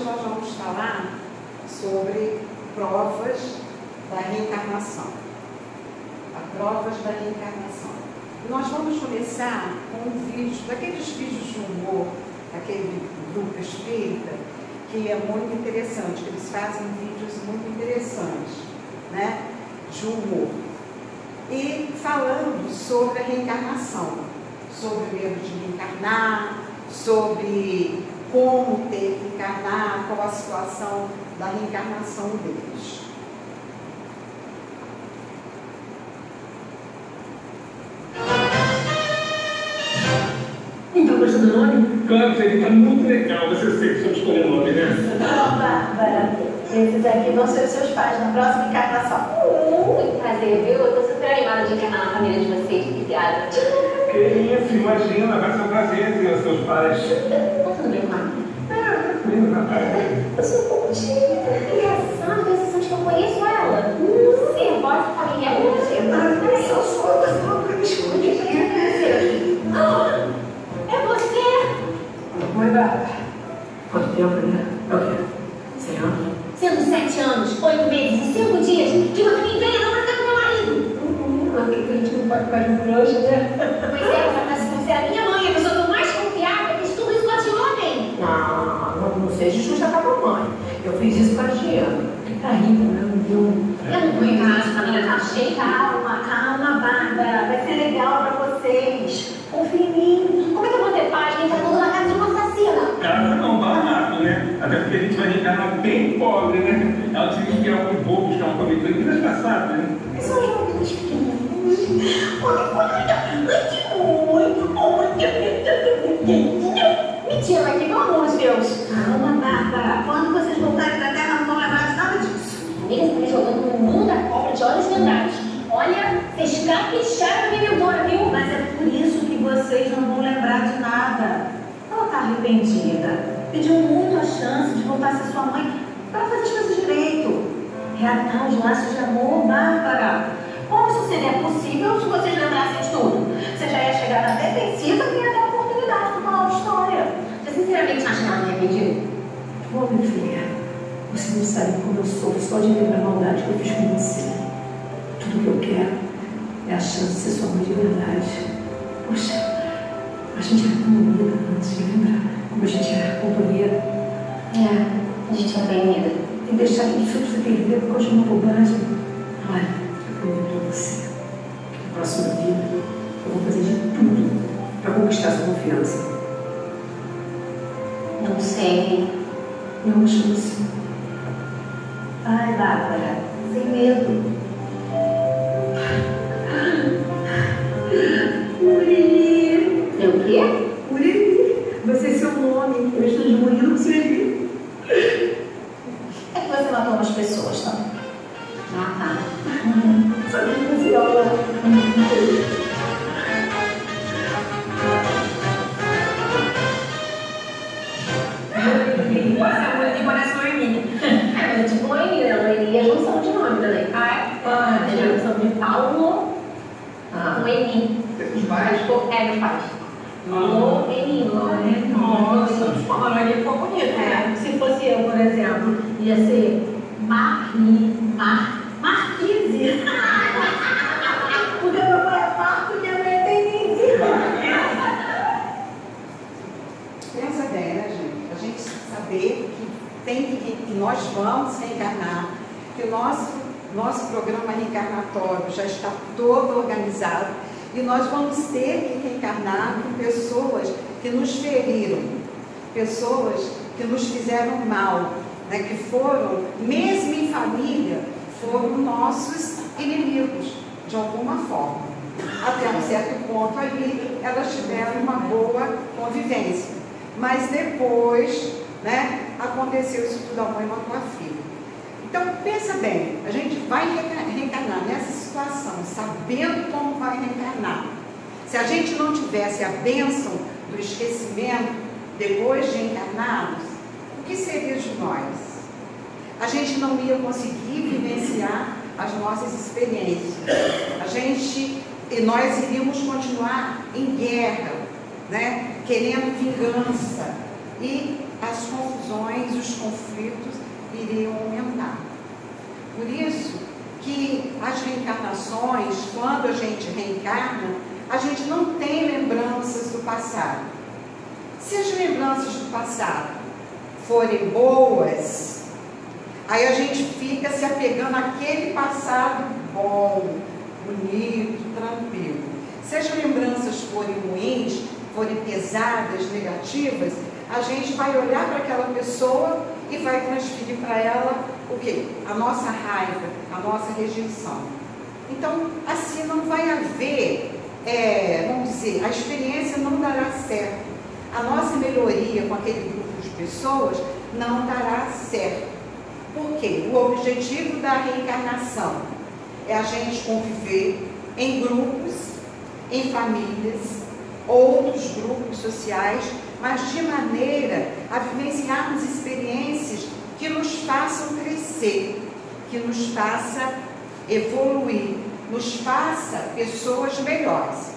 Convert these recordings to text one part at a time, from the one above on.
nós vamos falar sobre provas da reencarnação. Provas da reencarnação. Nós vamos começar com um vídeo, daqueles vídeos de humor, daquele grupo espírita, que é muito interessante, que eles fazem vídeos muito interessantes, né, de humor. E falando sobre a reencarnação, sobre o medo de reencarnar, sobre como ter que encarnar, qual a situação da reencarnação deles. Então, gostou do nome? Claro, Felipe, tá muito legal. Você sempre soube escolher nome, né? Não, Bárbara. Esses aqui vão ser os seus pais na próxima encarnação. Muito prazer, viu? Eu tô super animada de encarnar na família de vocês. Que piada. Que isso, imagina, vai ser um prazer ter os seus pais. Tá tudo bem, mãe? Tranquilo, rapaz. Eu sou um pouco tímida. Engraçado, tem a sensação de que eu conheço ela. Você, a voz da família é muito Ai, eu sou das loucas, me esconde aqui. É você? Oi, Bárbara. Quanto tempo, né? O quê? 100 anos? 107 anos, 8 meses e 5 dias que você me veio não pra ser com meu marido. Aqui que a gente não pode ficar de broxa, né? Pois é, mas você é a minha mãe, a pessoa que eu mais confiava, que tudo isso gosta de homem. Não seja justa com a mamãe. Eu fiz isso com a Giana. Tá rindo, meu. Eu não vou encarar essa família, tá cheia. Calma, Bárbara. Vai ser legal pra vocês. Confia em mim. Como é que eu vou ter paz? Quem tá tudo na casa de uma assassina? Casa não, barato, né? Até porque a gente vai reencarnar bem pobre, né? Ela precisa inspirar um pouco, buscar uma comida que das passadas, né? São os meninos pequenininhos. Mentira, aqui, pelo amor de Deus. Calma, Bárbara. Quando vocês voltarem da Terra, não vão lembrar de nada disso. Amiga, você tá me jogando no mundo da cobra de olhos vendados. Olha, vocês capricharam a vendedora, viu? Mas é por isso que vocês não vão lembrar de nada. Ela tá arrependida. Pediu muito a chance de voltar a ser sua mãe para fazer as coisas direito. Reatar os laços de amor, Bárbara. Como isso seria possível se vocês lembrassem de tudo? Você já ia chegar na defensiva e ia ter a oportunidade de falar uma história. Você sinceramente acha que ela me arrependido? Ô, minha filha, você não sabe como eu sofro só de lembrar a maldade que eu fiz com você. Tudo que eu quero é a chance de ser sua mãe de verdade. Poxa, a gente era tão unida antes, lembra? Como a gente era companheira. É, a gente era bem unida. E deixar tudo isso se perder por causa de uma bobagem. Olha, eu prometo pra você que na próxima vida eu vou fazer de tudo pra conquistar sua confiança. Não sei. Não é uma chance. Ai, Bárbara, sem medo. Murili. É o quê? Murili. Vai ser seu nome. Eu estou de Murilo com Murili. É que você matou umas pessoas, tá? Ah, tá. Sabe que você ama. Parece Noemi. É, mas tipo Noemi, né? Noemi é junção de nome também. Ah, é? Ah, é junção de Paulo, Noemi. Os pais? É, meus pais. Noemi. Nossa. A Noemi ficou bonita, né? Se fosse eu, por exemplo, ia ser Marquise. Porque meu pai é Marco e minha mãe é Denise. Pensa bem, né, gente? A gente saber que nós vamos reencarnar, que o nosso programa reencarnatório já está todo organizado e nós vamos ter que reencarnar com pessoas que nos feriram, pessoas que nos fizeram mal, né, que foram, mesmo em família, foram nossos inimigos, de alguma forma. Até um certo ponto ali, elas tiveram uma boa convivência. Mas depois, né, aconteceu isso tudo, a mãe matou a filha. Então, pensa bem, a gente vai reencarnar nessa situação, sabendo como vai reencarnar. Se a gente não tivesse a bênção do esquecimento, depois de encarnados, o que seria de nós? A gente não ia conseguir vivenciar as nossas experiências. E nós iríamos continuar em guerra, né? Querendo vingança. E as confusões, os conflitos iriam aumentar. Por isso que as reencarnações, quando a gente reencarna, a gente não tem lembranças do passado. Se as lembranças do passado forem boas, aí a gente fica se apegando àquele passado bom, bonito, tranquilo. Se as lembranças forem ruins, forem pesadas, negativas, a gente vai olhar para aquela pessoa e vai transferir para ela o quê? A nossa raiva, a nossa rejeição. Então, assim não vai haver, vamos dizer, a experiência não dará certo. A nossa melhoria com aquele grupo de pessoas não dará certo. Por quê? O objetivo da reencarnação é a gente conviver em grupos, em famílias, outros grupos sociais, mas de maneira a vivenciarmos experiências que nos façam crescer, que nos faça evoluir, nos faça pessoas melhores.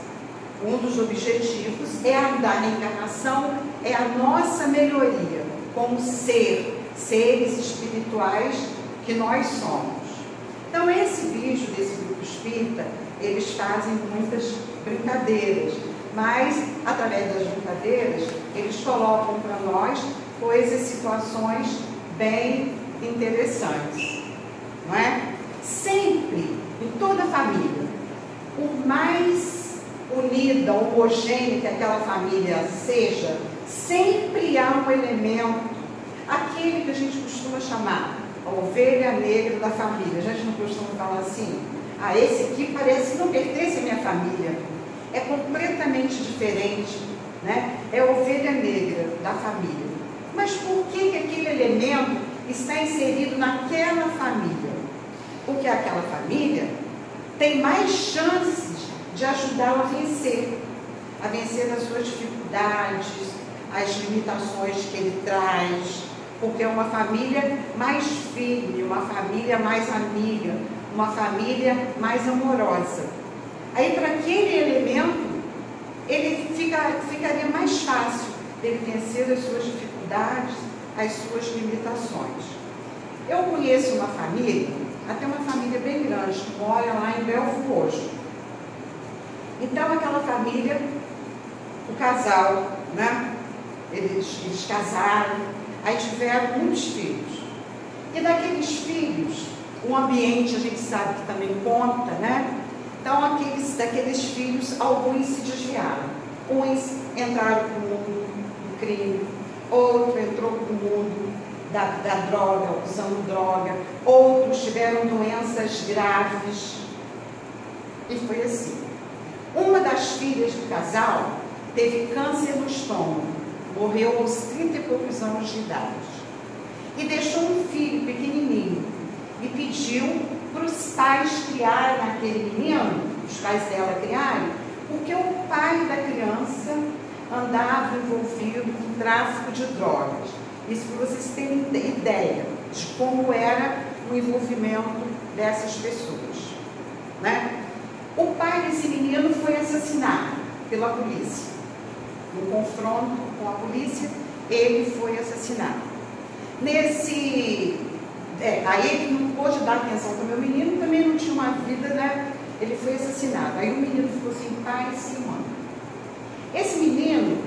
Um dos objetivos da reencarnação é a nossa melhoria como seres espirituais que nós somos. Então, esse vídeo desse grupo espírita, eles fazem muitas brincadeiras, mas, através das brincadeiras, eles colocam para nós coisas, situações bem interessantes, não é? Sempre, em toda a família, por mais unida, homogênea que aquela família seja, sempre há um elemento, aquele que a gente costuma chamar a ovelha negra da família. A gente não costuma falar assim, esse aqui parece que não pertence à minha família, é completamente diferente, né? É a ovelha negra da família. Mas por que aquele elemento está inserido naquela família? Porque aquela família tem mais chances de ajudá-lo a vencer as suas dificuldades, as limitações que ele traz, porque é uma família mais firme, uma família mais amiga, uma família mais amorosa. Aí, para aquele elemento, ele ficaria mais fácil dele vencer as suas dificuldades, as suas limitações. Eu conheço uma família, até uma família bem grande, que mora lá em Belfort Roxo. Então, aquela família, o casal, né? Eles casaram, aí tiveram muitos filhos. E daqueles filhos, o ambiente a gente sabe que também conta, né? Então, daqueles filhos, alguns se desviaram. Uns entraram para o mundo do crime, outro entrou para o mundo da droga, usando droga, outros tiveram doenças graves. E foi assim. Uma das filhas do casal teve câncer no estômago, morreu aos 30 e poucos anos de idade. E deixou um filho pequenininho e pediu para os pais criarem aquele menino, os pais dela criarem, porque o pai da criança andava envolvido com tráfico de drogas. Isso para vocês terem ideia de como era o envolvimento dessas pessoas, né? O pai desse menino foi assassinado pela polícia. No confronto com a polícia, ele foi assassinado. Aí ele não pôde dar atenção para o meu menino, também não tinha uma vida, né? Ele foi assassinado. Aí o menino ficou sem pai e sem mãe. Esse menino,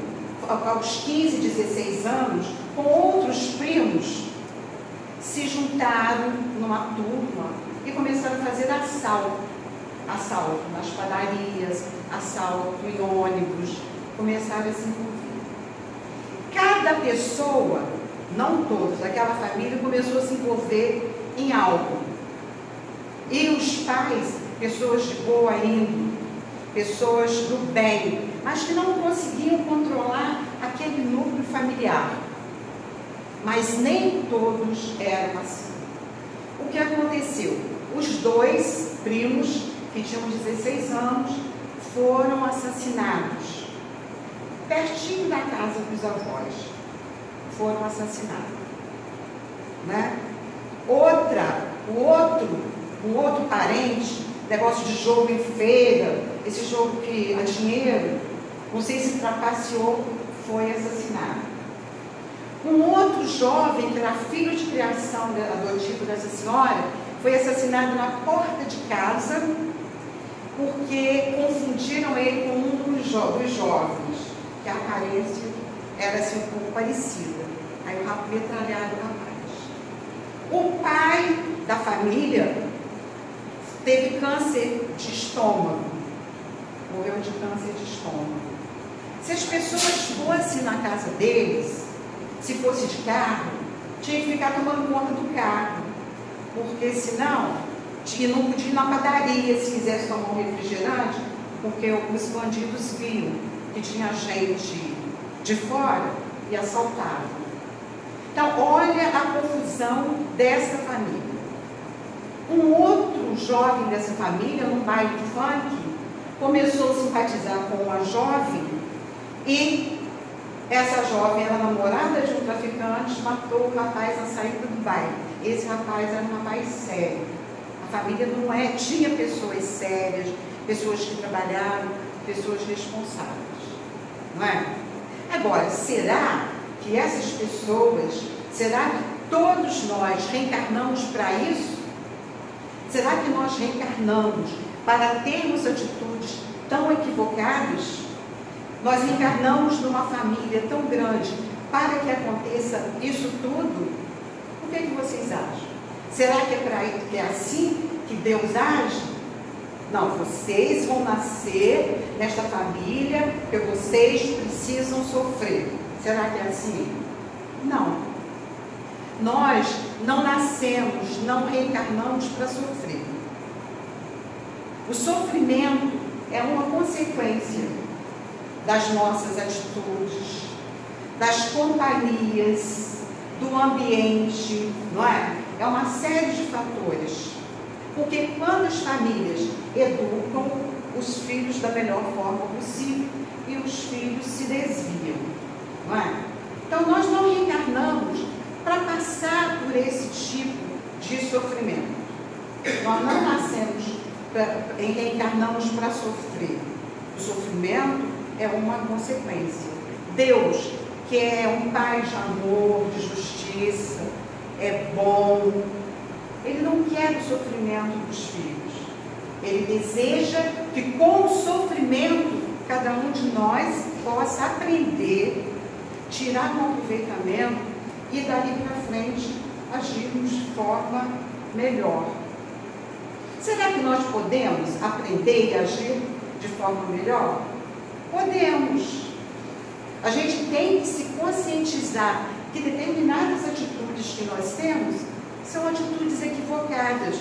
aos 15, 16 anos, com outros primos, se juntaram numa turma e começaram a fazer assalto nas padarias, assalto em ônibus, começaram a se envolver. Cada pessoa, não todos, aquela família começou a se envolver em algo. E os pais, pessoas de boa índole, pessoas do bem, mas que não conseguiam controlar aquele núcleo familiar. Mas nem todos eram assim. O que aconteceu? Os dois primos, que tinham 16 anos, foram assassinados. Pertinho da casa dos avós, foram assassinados. Né? Um outro parente, negócio de jogo em feira, esse jogo que a dinheiro, não sei se trapaceou, foi assassinado. Um outro jovem, que era filho de criação adotivo dessa senhora, foi assassinado na porta de casa porque confundiram ele com um dos jovens, que a aparência era assim um pouco parecida. Aí metralharam o rapaz. O pai da família teve câncer de estômago, morreu de câncer de estômago. Se as pessoas fossem na casa deles, se fosse de carro, tinha que ficar tomando conta do carro, porque senão não podia ir na padaria se quisesse tomar um refrigerante, porque os bandidos viam que tinha gente de fora e assaltavam. Então, olha a confusão dessa família. Um outro jovem dessa família, num baile funk, começou a simpatizar com uma jovem e essa jovem era namorada de um traficante, matou o rapaz na saída do baile. Esse rapaz era um rapaz sério. A família não tinha pessoas sérias, pessoas que trabalharam, pessoas responsáveis. Não é? Agora, será que essas pessoas, será que todos nós reencarnamos para isso? Será que nós reencarnamos para termos atitudes tão equivocadas? Nós reencarnamos numa família tão grande para que aconteça isso tudo? O que é que vocês acham? Será que é assim que Deus age? Não, vocês vão nascer nesta família porque vocês precisam sofrer. Será que é assim? Não. Nós não nascemos, não reencarnamos para sofrer. O sofrimento é uma consequência das nossas atitudes, das companhias, do ambiente, não é? É uma série de fatores. Porque quando as famílias educam os filhos da melhor forma possível e os filhos se desviam, não é? Então nós não reencarnamos para passar por esse tipo de sofrimento. Nós não nascemos, reencarnamos para sofrer. O sofrimento é uma consequência. Deus, que é um Pai de amor, de justiça, é bom. Ele não quer o sofrimento dos filhos. Ele deseja que com o sofrimento cada um de nós possa aprender, tirar um aproveitamento e dali para frente agirmos de forma melhor. Será que nós podemos aprender e agir de forma melhor? Podemos. A gente tem que se conscientizar que determinadas atitudes que nós temos são atitudes equivocadas.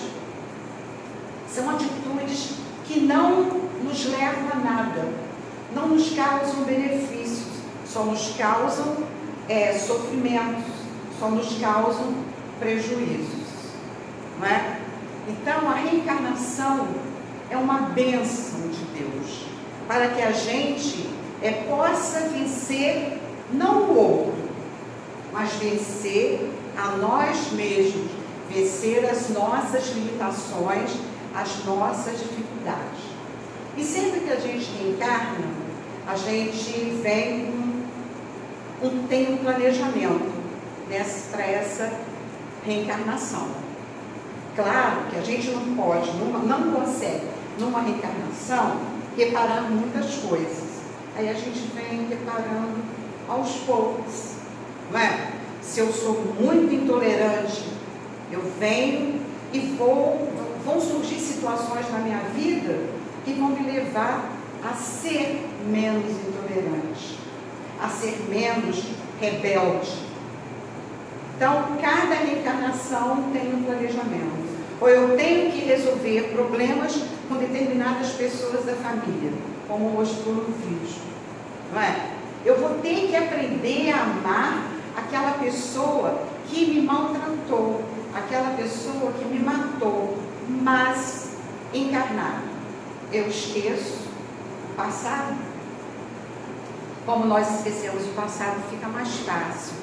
São atitudes que não nos levam a nada, não nos causam benefícios, só nos causam sofrimentos, só nos causam prejuízos. Não é? Então, a reencarnação é uma bênção de Deus, para que a gente possa vencer não o outro, mas vencer a nós mesmos, vencer as nossas limitações, as nossas dificuldades. E sempre que a gente reencarna, a gente tem um planejamento para essa reencarnação. Claro que a gente não pode, não consegue, numa reencarnação, reparar muitas coisas. Aí a gente vem reparando aos poucos, não é? Se eu sou muito intolerante, eu venho e vão surgir situações na minha vida que vão me levar a ser menos intolerante, a ser menos rebelde. Então, cada reencarnação tem um planejamento. Ou eu tenho que resolver problemas com determinadas pessoas da família, como mostrou no vídeo, não é? Eu vou ter que aprender a amar aquela pessoa que me maltratou, aquela pessoa que me matou, mas encarnado. Eu esqueço o passado. Como nós esquecemos o passado, fica mais fácil.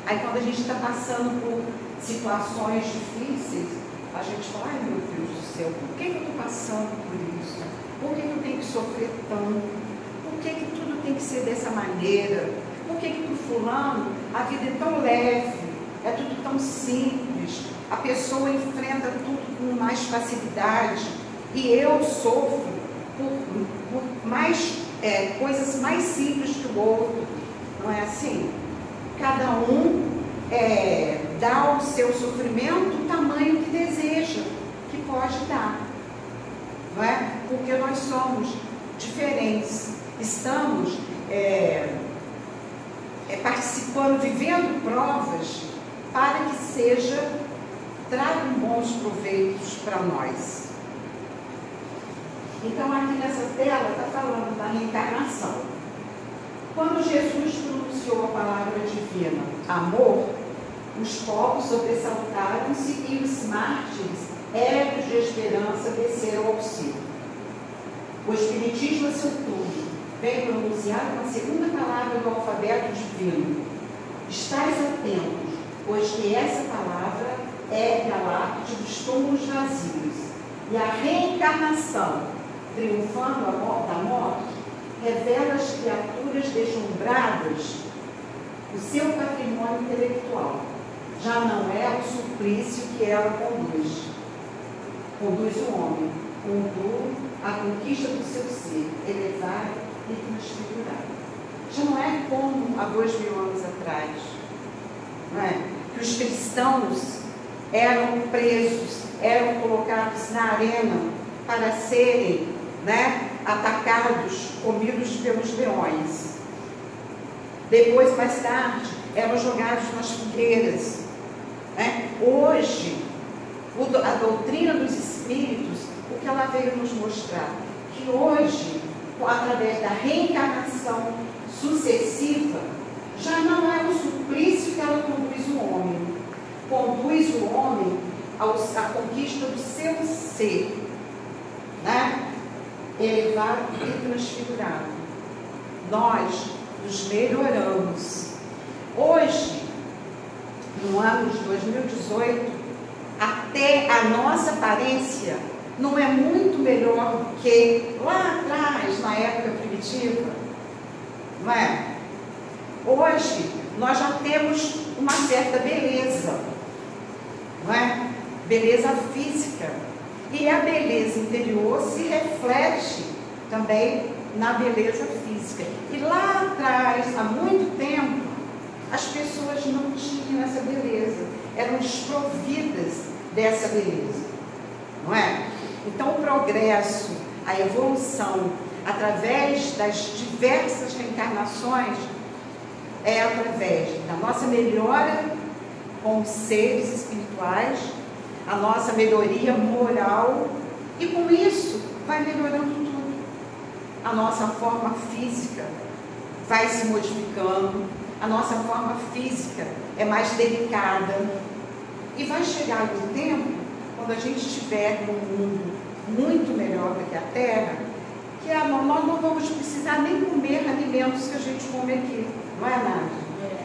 Aí quando a gente está passando por situações difíceis, a gente fala, ai meu Deus do céu, por que eu estou passando por isso? Por que eu tenho que sofrer tanto? Por que tudo tem que ser dessa maneira? Por que para o fulano a vida é tão leve, é tudo tão simples, a pessoa enfrenta tudo com mais facilidade e eu sofro por mais coisas mais simples que o outro? Não é assim? Cada um dá ao seu sofrimento o tamanho que deseja, que pode dar. Não é? Porque nós somos diferentes, estamos participando, vivendo provas para que tragam bons proveitos para nós. Então aqui nessa tela está falando da reencarnação. Quando Jesus pronunciou a palavra divina, amor, os povos sobressaltaram-se e os mártires, ébrios de esperança, desceram ao circo. O Espiritismo, a seu turno, vem pronunciar uma segunda palavra do alfabeto divino. Estais atentos, pois que essa palavra é galáctica dos túmulos vazios. E a reencarnação, triunfando da morte, revela às criaturas deslumbradas o seu patrimônio intelectual. Já não é o suplício que ela conduz o homem, conduz a conquista do seu ser, elevar e transfigurar. Já não é como há 2000 anos atrás, não é? Que os cristãos eram presos, eram colocados na arena para serem, atacados, comidos pelos leões. Depois, mais tarde, eram jogados nas fogueiras. Hoje, a doutrina dos espíritos, o que ela veio nos mostrar? Que hoje, através da reencarnação sucessiva, já não é o suplício que ela conduz o homem. Conduz o homem à conquista do seu ser, elevado e transfigurado. Nós nos melhoramos. Hoje, no ano de 2018, até a nossa aparência não é muito melhor do que lá atrás, na época primitiva, não é? Hoje, nós já temos uma certa beleza, não é? Beleza física. E a beleza interior se reflete também na beleza física. E lá atrás, há muito tempo, as pessoas não tinham essa beleza, eram desprovidas dessa beleza, não é? Então o progresso, a evolução, através das diversas reencarnações, é através da nossa melhora como seres espirituais, a nossa melhoria moral, e com isso vai melhorando tudo. A nossa forma física vai se modificando, a nossa forma física é mais delicada, e vai chegar um tempo, quando a gente estiver num mundo muito melhor do que a Terra, que nós não vamos precisar nem comer alimentos que a gente come aqui, não é nada?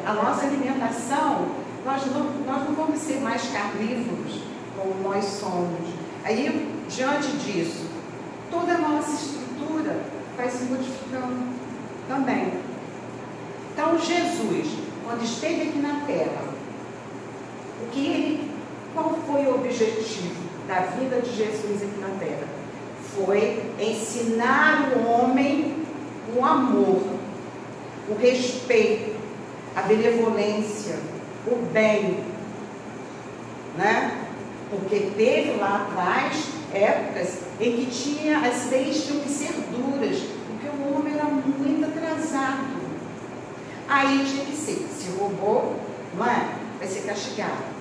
A nossa alimentação, nós não vamos ser mais carnívoros como nós somos. Aí, diante disso, toda a nossa estrutura vai se modificando também. Então, Jesus, quando esteve aqui na Terra, qual foi o objetivo da vida de Jesus aqui na Terra? Foi ensinar o homem o amor, o respeito, a benevolência, o bem, Porque teve lá atrás épocas em que as leis tinham que ser duras, porque o homem era muito atrasado. Aí tinha que ser, se roubou, vai ser castigado.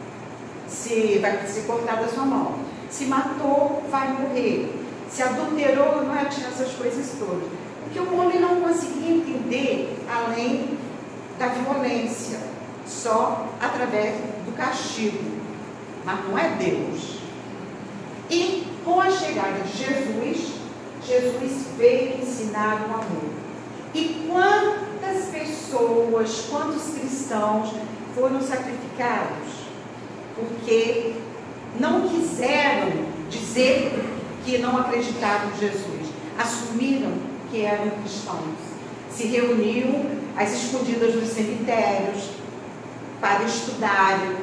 Se vai ser cortada a sua mão. Se matou, vai morrer. Se adulterou, tinha essas coisas todas. Porque o homem não conseguia entender além da violência, só através do castigo. Mas não é Deus. E com a chegada de Jesus veio ensinar o amor. E quantas pessoas, quantos cristãos foram sacrificados porque não quiseram dizer que não acreditavam em Jesus, assumiram que eram cristãos, se reuniam às escondidas nos cemitérios para estudarem,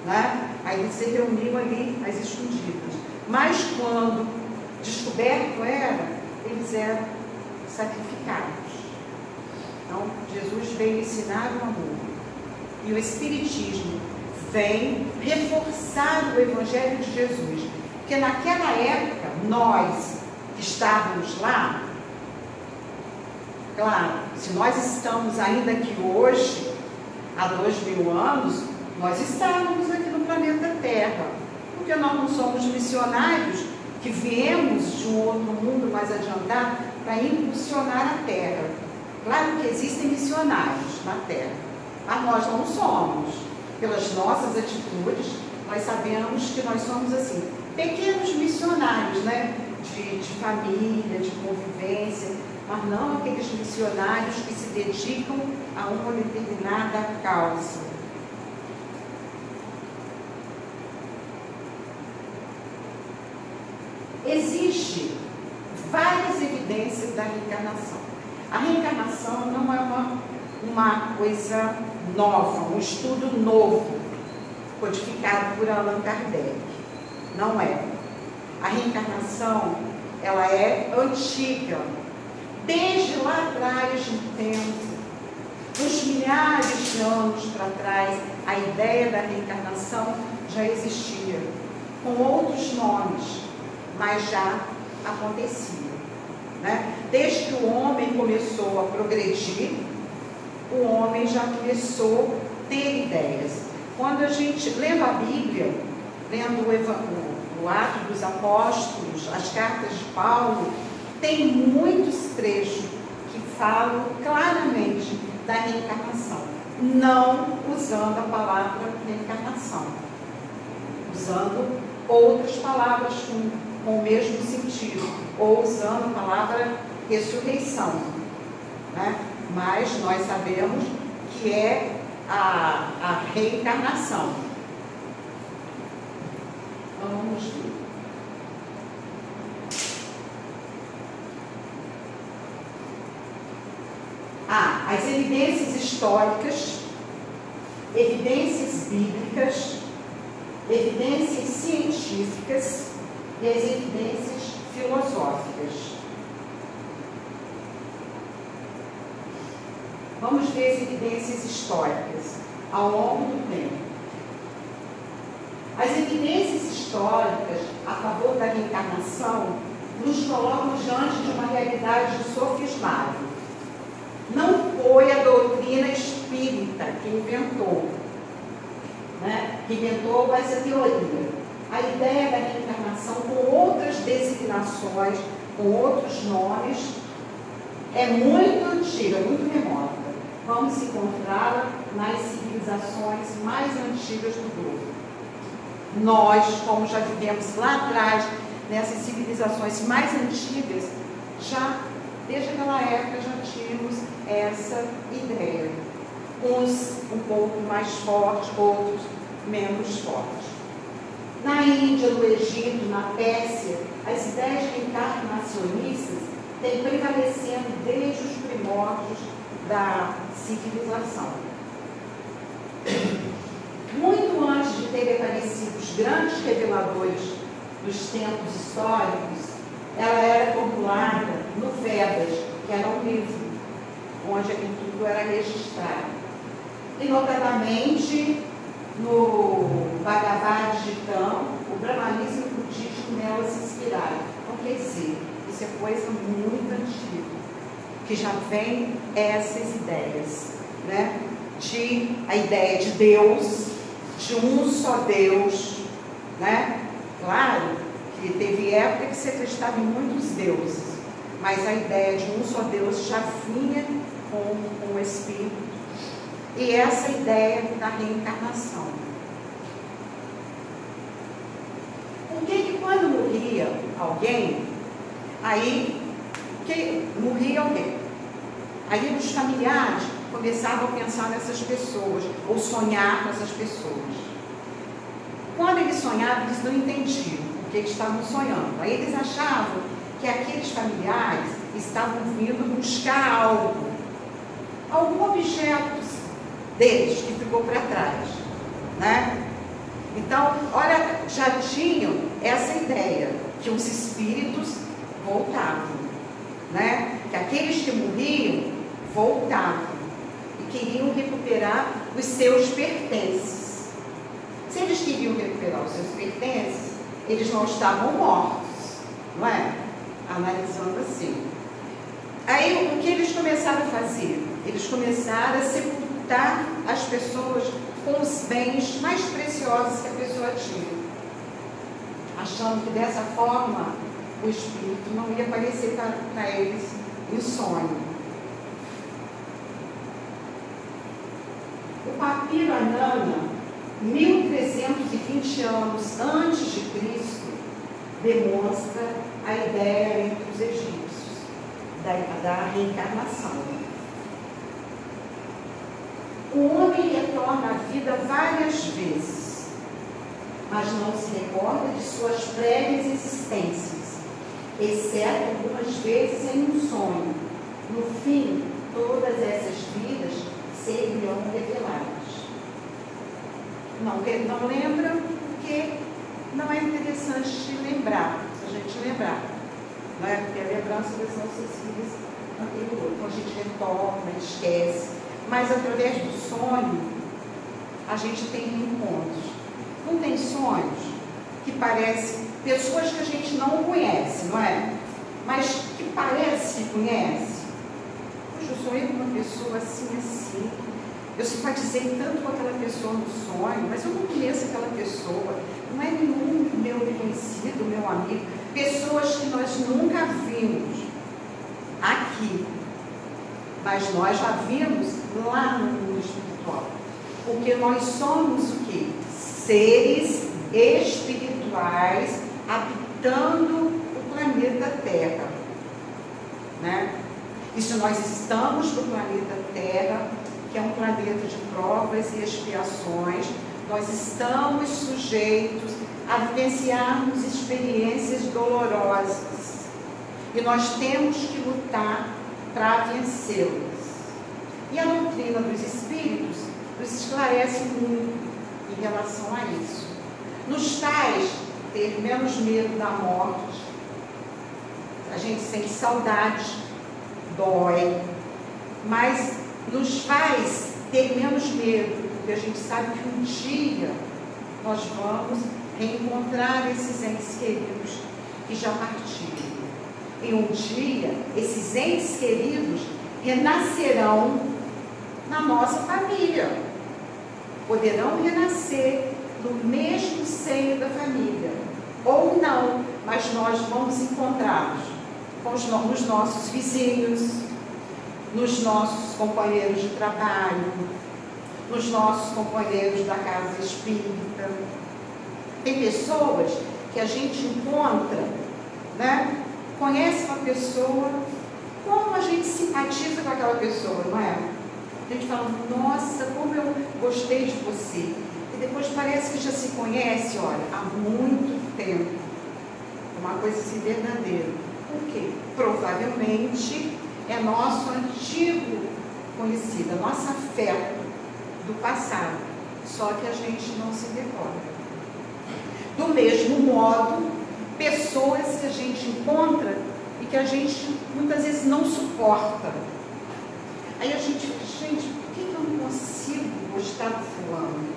né? Aí eles se reuniam ali às escondidas. Mas quando descoberto era, eles eram sacrificados. Então, Jesus veio ensinar o amor. E o Espiritismo vem reforçar o Evangelho de Jesus. Porque naquela época, nós que estávamos lá, claro, se nós estamos ainda aqui hoje, há 2000 anos, nós estávamos aqui no planeta Terra. Porque nós não somos missionários que viemos de um outro mundo mais adiantado para impulsionar a Terra. Claro que existem missionários na Terra, mas nós não somos. Pelas nossas atitudes, nós sabemos que nós somos assim, pequenos missionários, né? De família, de convivência, mas não aqueles missionários que se dedicam a uma determinada causa. Existem várias evidências da reencarnação. A reencarnação não é uma coisa nova, um estudo novo, codificado por Allan Kardec. Não é. A reencarnação, ela é antiga. Desde lá atrás do tempo, uns milhares de anos para trás, a ideia da reencarnação já existia, com outros nomes, mas já acontecia, né? Desde que o homem começou a progredir, o homem já começou a ter ideias. Quando a gente lendo a Bíblia, lendo o Atos dos Apóstolos, as cartas de Paulo, tem muitos trechos que falam claramente da reencarnação, não usando a palavra reencarnação, usando outras palavras com o mesmo sentido, ou usando a palavra ressurreição, né? Mas nós sabemos que é a reencarnação. Vamos ver. As evidências históricas, evidências bíblicas, evidências científicas e as evidências filosóficas. Vamos ver as evidências históricas ao longo do tempo. As evidências históricas a favor da reencarnação nos colocam diante de uma realidade sofismável. Não foi a doutrina espírita que inventou, né? Que inventou essa teoria. A ideia da reencarnação, com outras designações, com outros nomes, é muito antiga, muito remota. Vamos encontrá-la nas civilizações mais antigas do globo. Nós, como já vivemos lá atrás, nessas civilizações mais antigas, desde aquela época já tínhamos essa ideia. Uns um pouco mais fortes, outros menos fortes. Na Índia, no Egito, na Pérsia, as ideias reencarnacionistas têm prevalecendo desde os primórdios da civilização. Muito antes de terem aparecido os grandes reveladores dos tempos históricos, ela era formulada no Vedas, que era um livro onde aquilo tudo era registrado. E notadamente no Bhagavad Gita, o brahmanismo e o budismo nela se inspiraram. Então, quer dizer, isso é coisa muito antiga, que já vem essas ideias, né? A ideia de Deus, de um só Deus, né? Claro que teve época que se acreditava em muitos deuses, mas a ideia de um só Deus já vinha com o Espírito. E essa ideia da reencarnação. Porque quando morria alguém, morria alguém. Aí os familiares começavam a pensar nessas pessoas, ou sonhar com essas pessoas. Quando eles sonhavam, eles não entendiam o que eles estavam sonhando. Aí eles achavam que aqueles familiares estavam vindo buscar algo algum objeto deles que ficou para trás, né? Então, olha, já tinham essa ideia que os espíritos voltavam, né? Que aqueles que morriam voltavam e queriam recuperar os seus pertences. Se eles queriam recuperar os seus pertences, eles não estavam mortos, não é? Analisando assim. Aí, o que eles começaram a fazer? Eles começaram a sepultar as pessoas com os bens mais preciosos que a pessoa tinha, achando que dessa forma o espírito não ia aparecer para eles em sonho. O Papiro Anana, 1320 anos antes de Cristo, demonstra a ideia entre os egípcios da reencarnação. O homem retorna à vida várias vezes, mas não se recorda de suas prévias existências, exceto algumas vezes em um sonho. No fim, todas essas vidas seriam reveladas. Não lembram porque não é interessante de lembrar, a gente lembrar, não é? Porque a lembrança das nossas vidas anteriores. Então a gente retorna, esquece. Mas através do sonho, a gente tem reencontros. Não tem sonhos que parecem pessoas que a gente não conhece, não é? Mas que parece que conhece. Hoje eu sonhei com uma pessoa assim. Eu simpatizei tanto com aquela pessoa no sonho, mas eu não conheço aquela pessoa. Não é nenhum meu conhecido, meu amigo. Pessoas que nós nunca vimos aqui. Mas nós já vimos lá no mundo espiritual. Porque nós somos o quê? Seres espirituais habitando o planeta Terra. Né? E se nós estamos no planeta Terra, que é um planeta de provas e expiações, nós estamos sujeitos a vivenciarmos experiências dolorosas. E nós temos que lutar para vencê-las. E a doutrina dos espíritos nos esclarece muito em relação a isso. Nos faz ter menos medo da morte. A gente sente saudade, dói, mas nos faz ter menos medo, porque a gente sabe que um dia nós vamos reencontrar esses entes queridos que já partiram. E um dia, esses entes queridos renascerão na nossa família. Poderão renascer no mesmo seio da família. Ou não, mas nós vamos encontrá-los nos nossos vizinhos, nos nossos companheiros de trabalho, nos nossos companheiros da casa espírita. Tem pessoas que a gente encontra, né? Conhece uma pessoa, como a gente simpatiza com aquela pessoa, não é? A gente fala, nossa, como eu gostei de você. E depois parece que já se conhece, olha, há muito tempo. Uma coisa assim verdadeira. Por quê? Provavelmente é nosso antigo conhecido, nosso afeto do passado. Só que a gente não se recorda. Do mesmo modo, pessoas que a gente encontra e que a gente muitas vezes não suporta. Aí a gente fica, gente, por que eu não consigo gostar do fulano?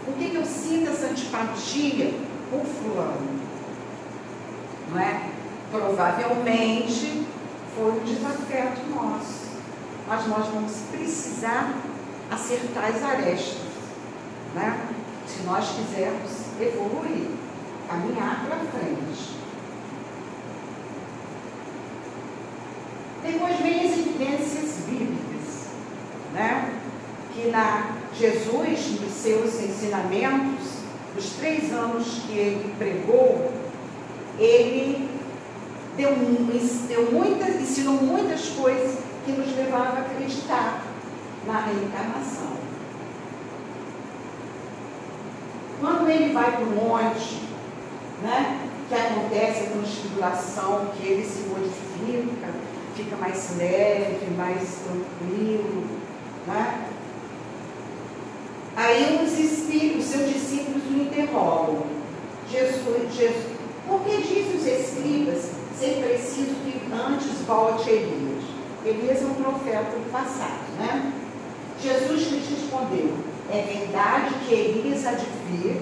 Por que eu sinto essa antipatia por fulano? Não é? Provavelmente foi um desafeto nosso. Mas nós vamos precisar acertar as arestas, né? Se nós quisermos evoluir, caminhar para frente. Depois vem as evidências bíblicas, né? Que Jesus, nos seus ensinamentos, nos 3 anos que ele pregou, ele ensinou muitas coisas que nos levavam a acreditar na reencarnação. Quando ele vai para o monte, né, que acontece a transfiguração, que ele se modifica, fica mais leve, mais tranquilo, Aí os seus discípulos o interrogam. Por que dizem os escribas ser preciso que antes volte Elias? Elias é um profeta do passado, né? Jesus lhes respondeu: é verdade que Elias há de vir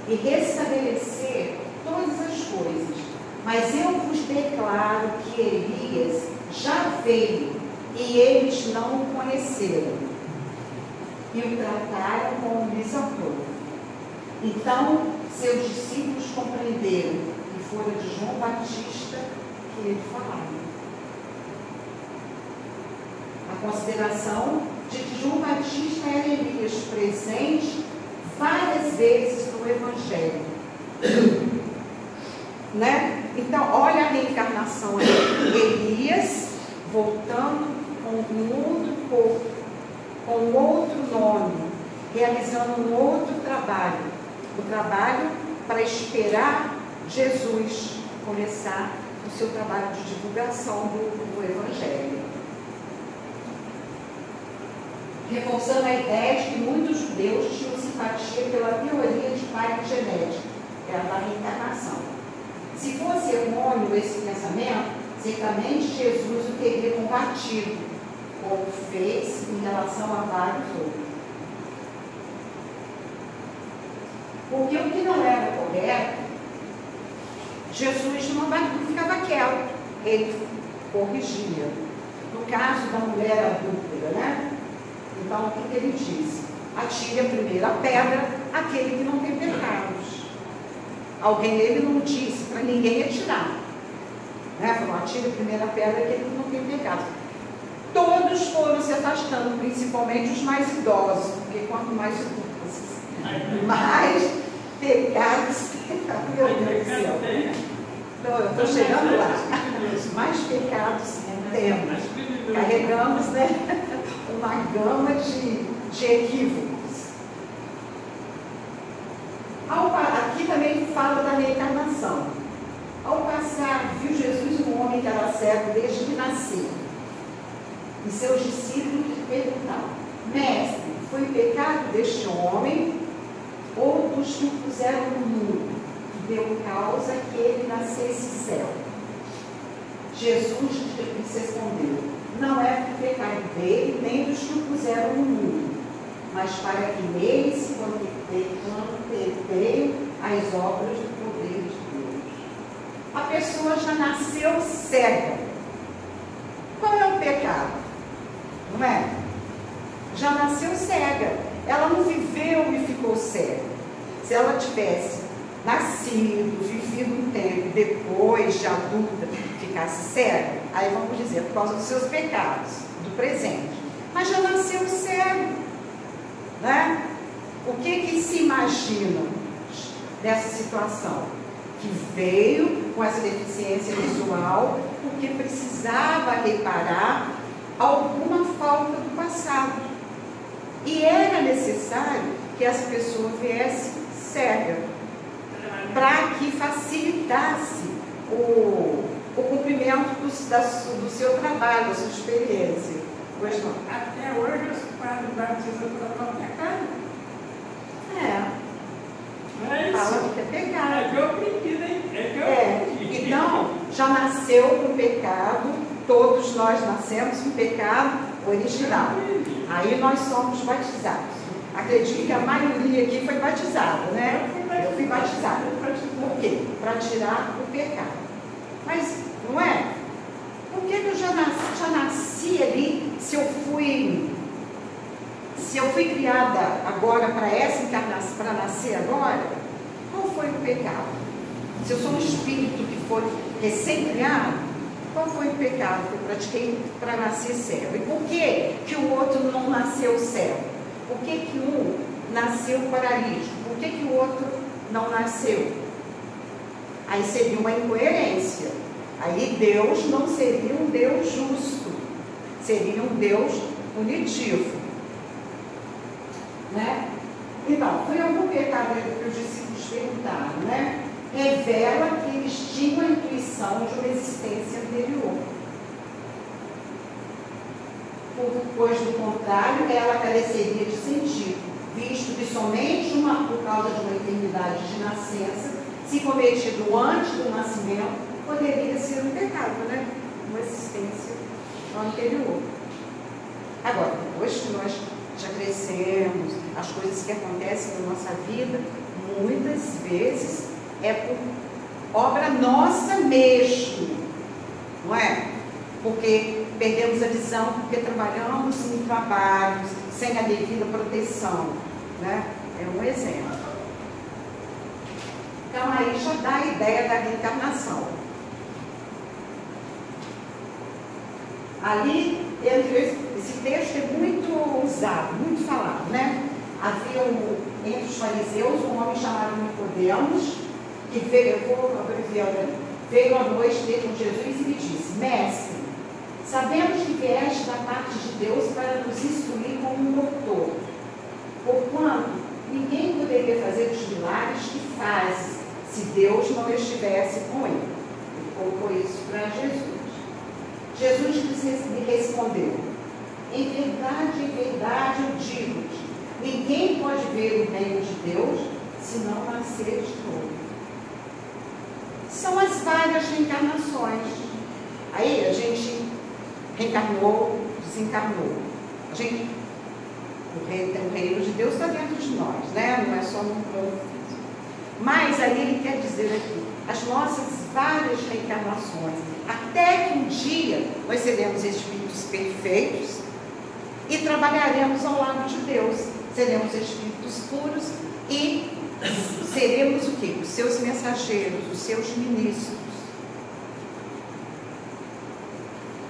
e restabelecer todas as coisas, mas eu vos declaro que Elias já veio e eles não o conheceram e o trataram como lhes aprove. Então seus discípulos compreenderam que fora de João Batista que ele falava. A consideração de que João Batista era Elias presente várias vezes no Evangelho. Né? Então, olha a reencarnação aí. Elias voltando com um outro corpo, com um outro nome, realizando um outro trabalho. O trabalho para esperar Jesus começar o seu trabalho de divulgação do Evangelho. Reforçando a ideia de que muitos judeus tinham simpatia pela teoria de paicogenética, que era da reencarnação. Se fosse errôneo esse pensamento, certamente Jesus o teria combatido, como fez em relação a vários outros. Porque o que não era correto, Jesus não ficava quieto, ele corrigia. No caso da mulher adúltera, né? Então, o que ele disse? Atire a primeira pedra aquele que não tem pecados. Ele não disse para ninguém atirar. Né? Falou, atire a primeira pedra aquele que não tem pecados. Todos foram se afastando, principalmente os mais idosos, porque quanto mais idosos, mais pecados. Meu Deus do céu. Eu estou chegando lá. Mais pecados temos. Carregamos, né? Uma gama de equívocos. Aqui também fala da reencarnação. Ao passar, viu Jesus um homem que era cego desde que nasceu. E seus discípulos lhe perguntaram: Mestre, foi pecado deste homem ou dos que o puseram no mundo, que deu causa que ele nascesse cego? Jesus lhes respondeu: não é por pecado dele, nem dos que o puseram no mundo, mas para que nele se contemplem as obras do poder de Deus. A pessoa já nasceu cega. Qual é o pecado? Não é? Já nasceu cega. Ela não viveu e ficou cega. Se ela tivesse nascido, vivido um tempo, depois de adulta, ficasse cega, aí vamos dizer, por causa dos seus pecados, do presente. Mas já nasceu cego, né? O que se imagina dessa situação? Que veio com essa deficiência visual porque precisava reparar alguma falta do passado. E era necessário que essa pessoa viesse cega, para que facilitasse o cumprimento do seu trabalho, da sua experiência. Pois não? Até hoje os padres batizam pela própria cara. Fala que é pecado. É que eu aprendi, né? Então, já nasceu com pecado, todos nós nascemos com pecado original. Aí nós somos batizados. Acredito que a maioria aqui foi batizada, né? Eu fui batizada. Por quê? Para tirar o pecado. Mas, não é? Por que eu já nasci ali, se eu fui criada agora para essa encarnação, para nascer agora, qual foi o pecado? Se eu sou um espírito que foi recém-criado, qual foi o pecado que eu pratiquei para nascer cego? E por que o outro não nasceu cego? Por que um nasceu paralítico? Por que o outro não nasceu? Aí seria uma incoerência. Aí Deus não seria um Deus justo, seria um Deus punitivo. Né? Então, foi algum pecado que os discípulos perguntaram, né? Revela que eles tinham a intuição de uma existência anterior. Pois, do contrário, ela careceria de sentido, visto que somente por causa de uma enfermidade de nascença, se cometido antes do nascimento, poderia ser um pecado, né? Uma existência anterior. Agora, depois que nós já crescemos, as coisas que acontecem na nossa vida, muitas vezes é por obra nossa mesmo, não é? Porque perdemos a visão, porque trabalhamos em trabalhos sem a devida proteção, né? É um exemplo. Então aí já dá a ideia da reencarnação. Ali, esse texto é muito usado, muito falado, né? Havia entre os fariseus um homem chamado Nicodemos, que veio, eu vou abreviar, veio à noite ter com Jesus e lhe disse: Mestre, sabemos que vieste da parte de Deus para nos instruir como um doutor, porquanto ninguém poderia fazer os milagres que fazes se Deus não estivesse com ele. Ele colocou isso para Jesus. Jesus lhe respondeu: em verdade eu digo-te, ninguém pode ver o reino de Deus se não nascer de novo. São as várias reencarnações. Aí a gente reencarnou, desencarnou. O reino de Deus está dentro de nós, né? Não é só no plano físico. Mas aí ele quer dizer aqui, as nossas várias reencarnações, até que um dia nós seremos espíritos perfeitos e trabalharemos ao lado de Deus. Seremos espíritos puros e seremos o quê? Os seus mensageiros, os seus ministros.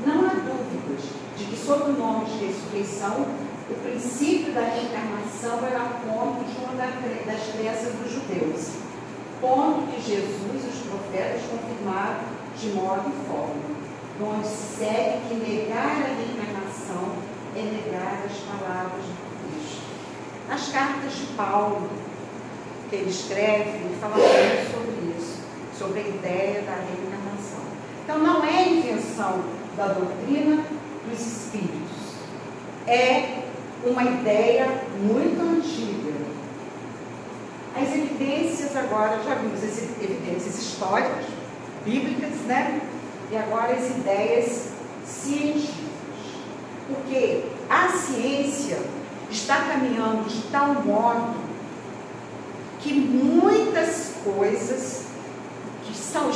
Não há dúvidas de que, sob o nome de ressurreição, o princípio da reencarnação era ponto de uma das crenças dos judeus. Ponto que Jesus e os profetas confirmaram de modo e forma, onde segue que negar a reencarnação é negar as palavras de Cristo. Nas cartas de Paulo, que ele escreve, ele fala muito sobre isso, sobre a ideia da reencarnação. Então não é invenção da doutrina dos espíritos, é uma ideia muito antiga. As evidências agora, já vimos as evidências históricas, bíblicas, né? E agora as ideias científicas. Porque a ciência está caminhando de tal modo que muitas coisas que estão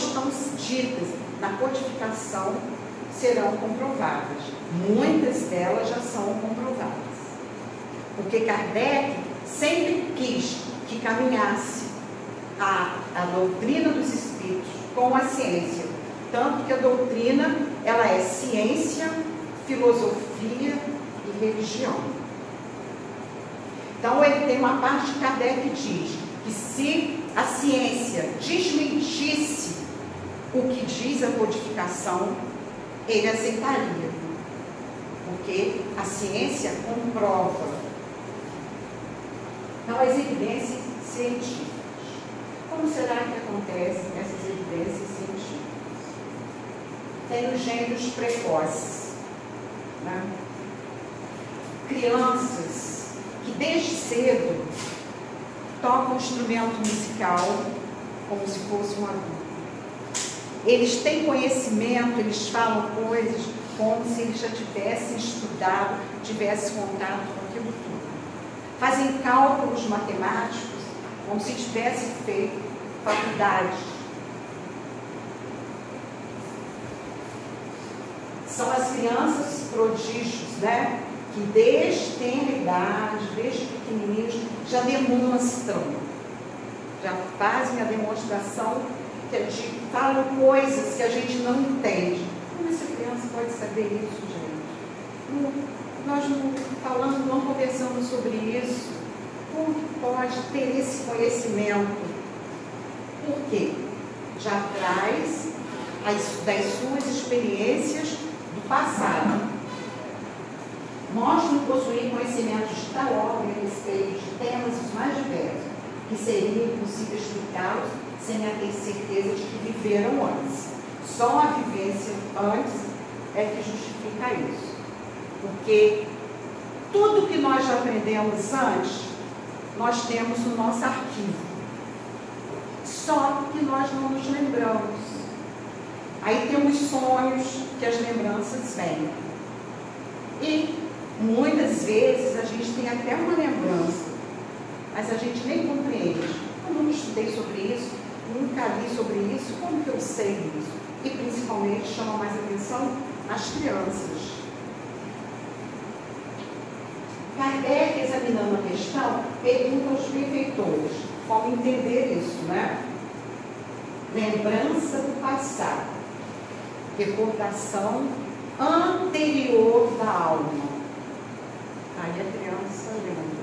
ditas na codificação serão comprovadas. Muitas delas já são comprovadas. Porque Kardec sempre quis que caminhasse a doutrina dos espíritos com a ciência. Tanto que a doutrina, ela é ciência, filosofia e religião. Então, ele tem uma parte que Kardec diz que se a ciência desmentisse o que diz a codificação, ele aceitaria. Porque a ciência comprova. Então, as evidências científicas. Como será que acontecem essas evidências científicas? Tem os gênios precoces, né? Crianças que desde cedo tocam um instrumento musical como se fosse um adulto. Eles têm conhecimento, eles falam coisas como se eles já tivessem estudado, tivessem contato com aquilo tudo. Fazem cálculos matemáticos como se tivessem feito faculdade. São as crianças prodígios, né? Que desde tenra idade, desde pequenininhos, já demonstram, já fazem a demonstração, falam coisas que a gente não entende. Como essa criança pode saber isso, gente? Nós não conversamos sobre isso. Como pode ter esse conhecimento? Por quê? Já traz das suas experiências do passado. Nós não possuímos conhecimentos de tal ordem a respeito de temas os mais diversos, que seria impossível explicá-los sem a ter certeza de que viveram antes. Só a vivência antes é que justifica isso. Porque tudo que nós já aprendemos antes nós temos o nosso arquivo. Só que nós não nos lembramos. Aí temos sonhos que as lembranças vêm. E muitas vezes a gente tem até uma lembrança, mas a gente nem compreende. Eu não estudei sobre isso, nunca li sobre isso, como que eu sei isso? E principalmente chama mais atenção as crianças. Kardec, examinando a questão, pergunta aos benfeitores como entender isso, né? Lembrança do passado, recordação anterior da alma. Aí a criança lembra.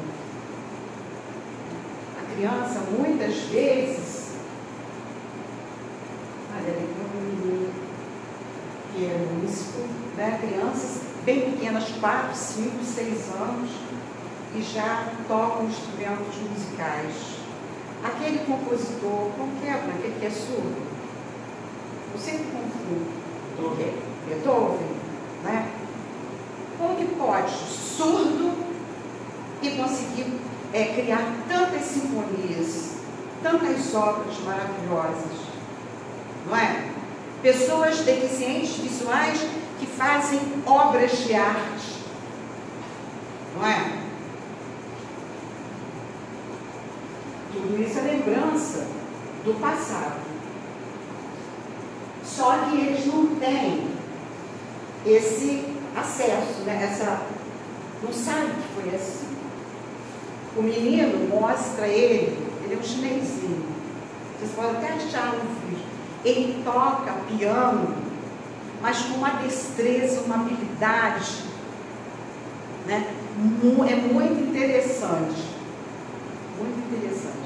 A criança, muitas vezes, olha ali para um menino que é músico, né? Crianças bem pequenas, 4, 5, 6 anos, e já tocam instrumentos musicais. Aquele compositor, qualquer, aquele que é surdo, eu sempre confundo. O quê? Beethoven, né? Como que pode surdo e conseguir criar tantas sinfonias, tantas obras maravilhosas, não é? Pessoas deficientes visuais que fazem obras de arte, não é? Tudo isso é lembrança do passado. Só que eles não têm esse acesso, né? Não sabe que foi assim. O menino mostra ele é um chinesinho. Vocês podem até achar um vídeo. Ele toca piano, mas com uma destreza, uma habilidade, né? É muito interessante. Muito interessante.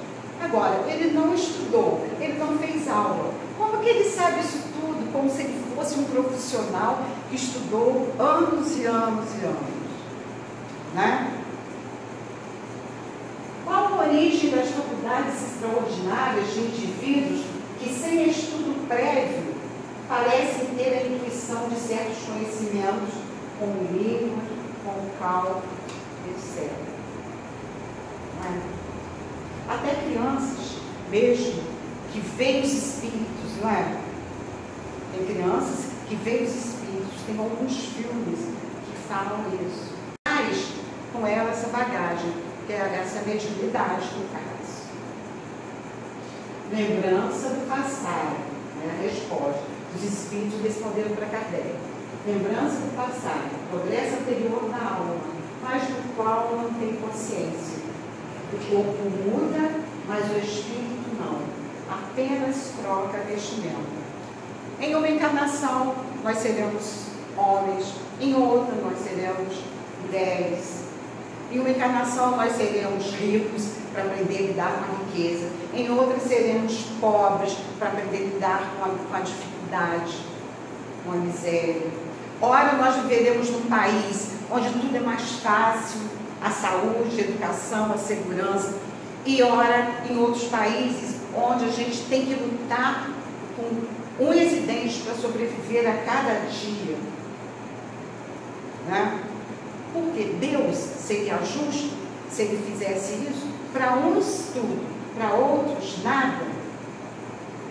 Agora, ele não estudou, ele não fez aula. Como que ele sabe isso tudo? Como se ele fosse um profissional que estudou anos e anos e anos, né? Qual a origem das faculdades extraordinárias de indivíduos que, sem estudo prévio, parecem ter a intuição de certos conhecimentos, como língua, como cálculo, etc. Não é? Até crianças, mesmo, que veem os espíritos, não é? Tem crianças que veem os espíritos, tem alguns filmes que falam isso. Mas, com ela, essa bagagem, que é essa mediunidade, no caso. Lembrança do passado, né? A resposta. Os espíritos responderam para Kardec. Lembrança do passado, progresso anterior da alma, mas do qual não tem consciência. O corpo muda, mas o espírito não. Apenas troca vestimenta. Em uma encarnação, nós seremos homens. Em outra, nós seremos mulheres. Em uma encarnação, nós seremos ricos para aprender a lidar com a riqueza. Em outra, seremos pobres para aprender a lidar com a dificuldade, com a miséria. Ora, nós viveremos num país onde tudo é mais fácil, a saúde, a educação, a segurança, e ora em outros países onde a gente tem que lutar com unhas e dentes para sobreviver a cada dia, né? Porque Deus seria justo se Ele fizesse isso? Para uns tudo, para outros nada.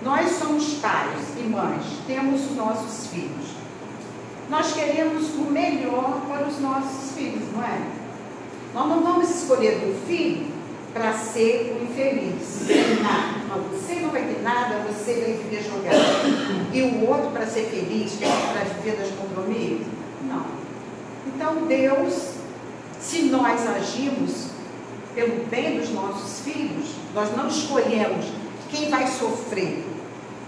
Nós somos pais e mães, temos os nossos filhos. Nós queremos o melhor para os nossos filhos, não é? Nós não vamos escolher um filho para ser um infeliz. Não, você não vai ter nada, você vai viver jogado. E o outro para ser feliz, para viver das compromissos? Não. Então Deus, se nós agimos pelo bem dos nossos filhos, nós não escolhemos quem vai sofrer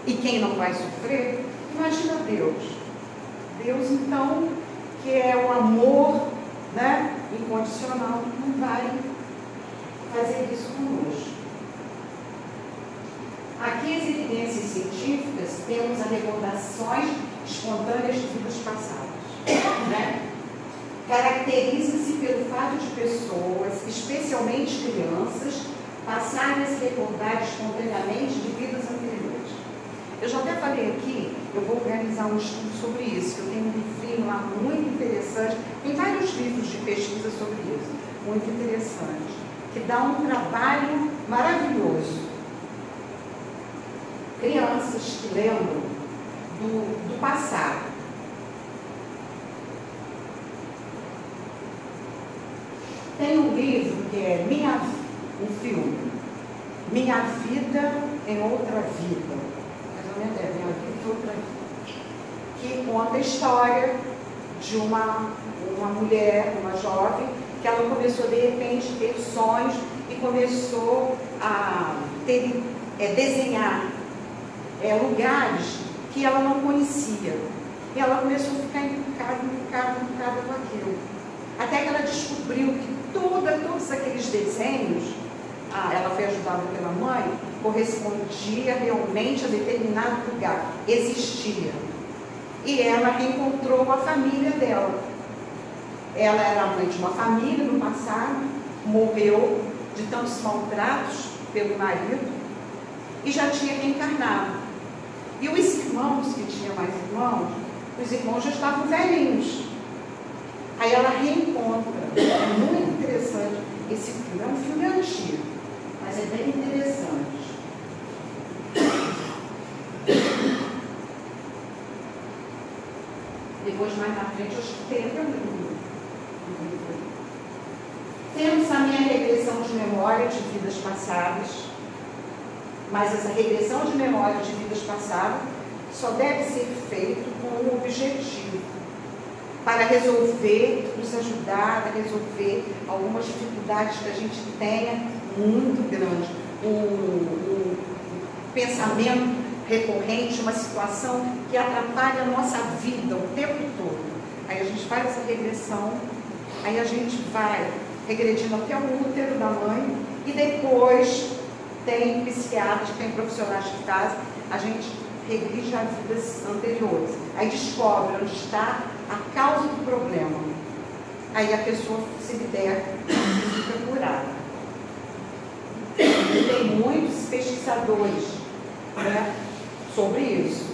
e quem não vai sofrer. Imagina Deus. Deus, então, que é o amor, né, incondicional, não vai fazer isso conosco. Aqui as evidências científicas, temos as recordações espontâneas de vidas passadas, né? Caracteriza-se pelo fato de pessoas, especialmente crianças, passarem a se recordar espontaneamente de vidas anteriores. Eu já até falei aqui, eu vou organizar um estudo sobre isso, eu tenho um livrinho lá muito interessante, tem vários livros de pesquisa sobre isso, muito interessante. que dá um trabalho maravilhoso. Crianças que lembram do passado. Tem um livro que é um filme, Minha Vida em Outra Vida. Mais ou menos Minha Vida em Outra Vida. Que conta a história de uma mulher, uma jovem, que ela começou de repente a ter sonhos e começou a desenhar lugares que ela não conhecia. E ela começou a ficar encucada com aquilo. Até que ela descobriu que todos aqueles desenhos, ela foi ajudada pela mãe, correspondia realmente a determinado lugar, existia. E ela reencontrou a família dela. Ela era mãe de uma família no passado, morreu de tantos maltratos pelo marido e já tinha reencarnado. E os irmãos, que tinha mais irmãos, os irmãos já estavam velhinhos. Aí ela reencontra. É muito interessante. Esse filme é um filme antigo, mas é bem interessante. Depois, mais na frente, eu acho que tem até um livro. Temos a minha regressão de memória de vidas passadas, mas essa regressão de memória de vidas passadas só deve ser feito com um objetivo, para resolver, nos ajudar a resolver algumas dificuldades que a gente tenha muito grande. Um pensamento recorrente, uma situação que atrapalha a nossa vida o tempo todo. Aí a gente faz essa regressão, aí a gente vai regredindo até o útero da mãe e depois tem psiquiatras, tem profissionais que fazem, a gente regride a vidas anteriores. Aí descobre onde está a causa do problema. Aí a pessoa se liberta e fica curada. E tem muitos pesquisadores, né, sobre isso.